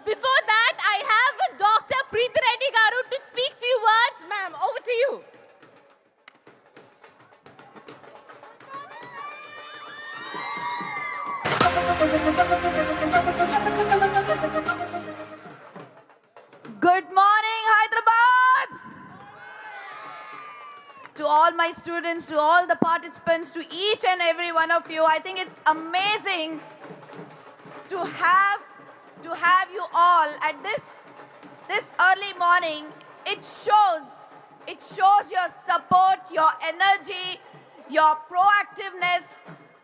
before that, I have Dr. Preeti Reddy Garu to speak few words. Ma'am, over to you. Good morning, Hyderabad! To all my students, to all the participants, to each and every one of you, I think it's amazing to have you all at this early morning. It shows your support, your energy, your proactiveness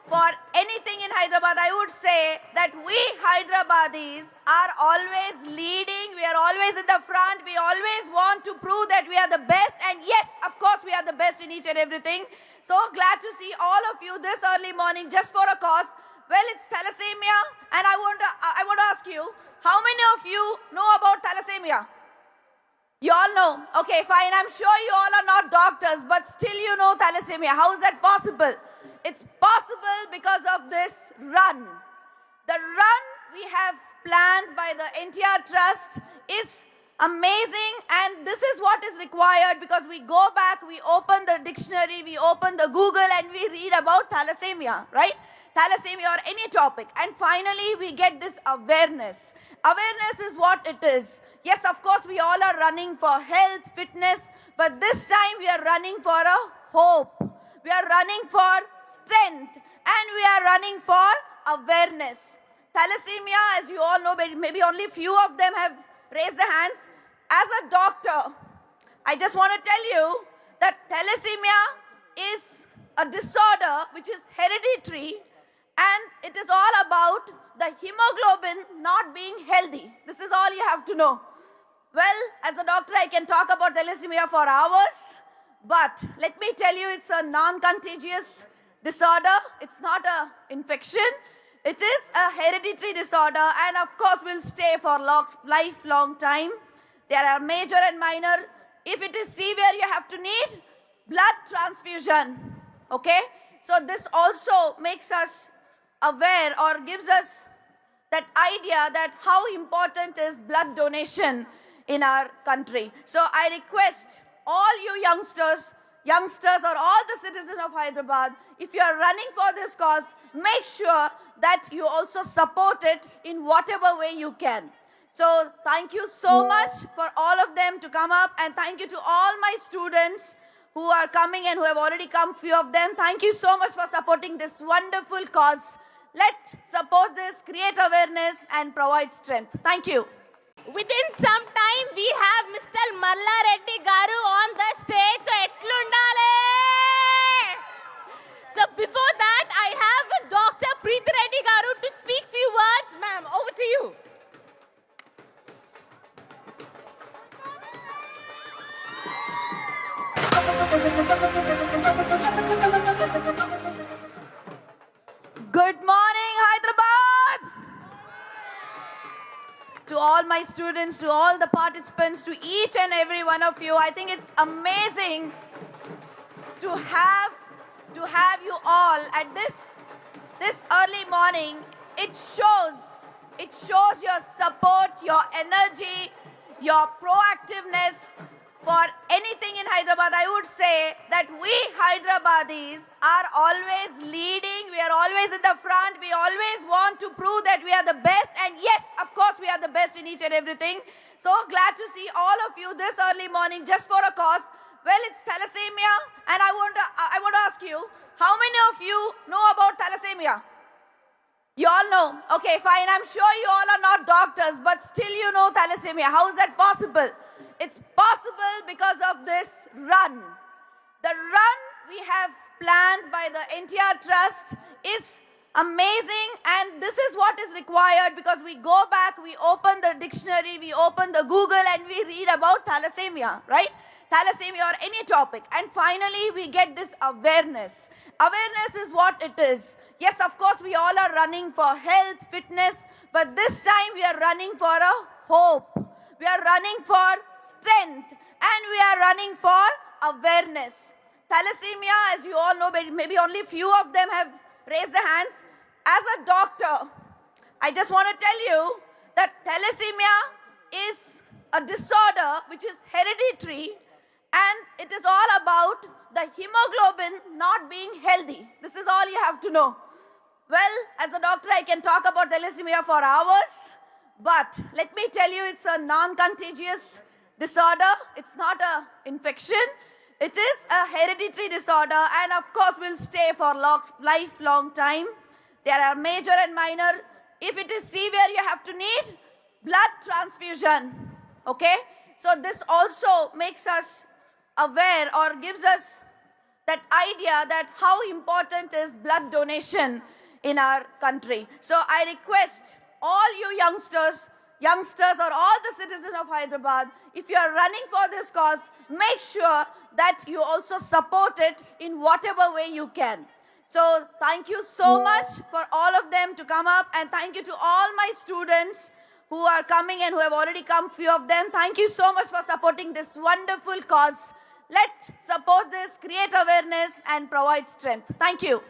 for anything in Hyderabad. I would say that we Hyderabadis are always leading. We are always in the front. We always want to prove that we are the best. And yes, of course, we are the best in each and everything. So glad to see all of you this early morning just for a cause. Well, it's thalassemia, and I want to ask you, how many of you know about thalassemia? You all know. Okay, fine. I'm sure you all are not doctors, but still you know thalassemia. How is that possible? It's possible because of this run. The run we have planned by the NTR Trust is amazing, and this is what is required because we go back, we open the dictionary, we open the Google, and we read about thalassemia, right? Thalassemia or any topic. And finally, we get this awareness. Awareness is what it is. Yes, of course, we all are running for health, fitness, but this time we are running for a hope. We are running for strength, and we are running for awareness. Thalassemia, as you all know, maybe only few of them have raised their hands. As a doctor, I just want to tell you that thalassemia is a disorder which is hereditary, and it is all about the hemoglobin not being healthy. This is all you have to know. Well, as a doctor, I can talk about thalassemia for hours, but let me tell you, it's a non-contagious disorder. It's not an infection. It is a hereditary disorder, and of course will stay for lifelong time. There are major and minor. If it is severe, you have to need blood transfusion. Okay? So this also makes us aware or gives us that idea that how important is blood donation in our country. So I request all you youngsters or all the citizens of Hyderabad, if you are running for this cause, make sure that you also support it in whatever way you can. So thank you so much for all of them to come up, and thank you to all my students who are coming and who have already come, few of them. Thank you so much for supporting this wonderful cause. Let's support this, create awareness, and provide strength. Thank you. Within some time, we have Mr. Malla Reddy Garu on the stage. So, etlundale. So, before that, I have Dr. Preeti Reddy Garu to speak few words. Ma'am, over to you. Good morning, Hyderabad! To all my students, to all the participants, to each and every one of you, I think it's amazing to have you all at this early morning. It shows your support, your energy, your proactiveness for anything in Hyderabad. I would say that we Hyderabadis are always leading. We are always in the front. We always want to prove that we are the best. And yes, of course, we are the best in each and everything. So glad to see all of you this early morning just for a cause. Well, it's thalassemia, and I want to ask you, how many of you know about thalassemia? You all know. Okay, fine. I'm sure you all are not doctors, but still you know thalassemia. How is that possible? It's possible because of this run. The run we have planned by the NTR Trust is amazing, and this is what is required because we go back, we open the dictionary, we open the Google, and we read about thalassemia, right? Thalassemia or any topic. And finally, we get this awareness. Awareness is what it is. Yes, of course, we all are running for health, fitness, but this time we are running for a hope. We are running for strength, and we are running for awareness. Thalassemia, as you all know, maybe only few of them have raised their hands. As a doctor, I just want to tell you that thalassemia a disorder which is hereditary, and it is all about the hemoglobin not being healthy. This is all you have to know. Well, as a doctor, I can talk about thalassemia for hours, but let me tell you, it's a non-contagious disorder. It's not an infection. It is a hereditary disorder, and of course will stay for lifelong time. There are major and minor. If it is severe, you have to need blood transfusion. Okay? So this also makes us aware or gives us that idea that how important is blood donation in our country. So I request all you youngsters or all the citizens of Hyderabad, if you are running for this cause, make sure that you also support it in whatever way you can. So thank you so much for all of them to come up, and thank you to all my students who are coming and who have already come, few of them. Thank you so much for supporting this wonderful cause. Let's support this, create awareness and provide strength. Thank you.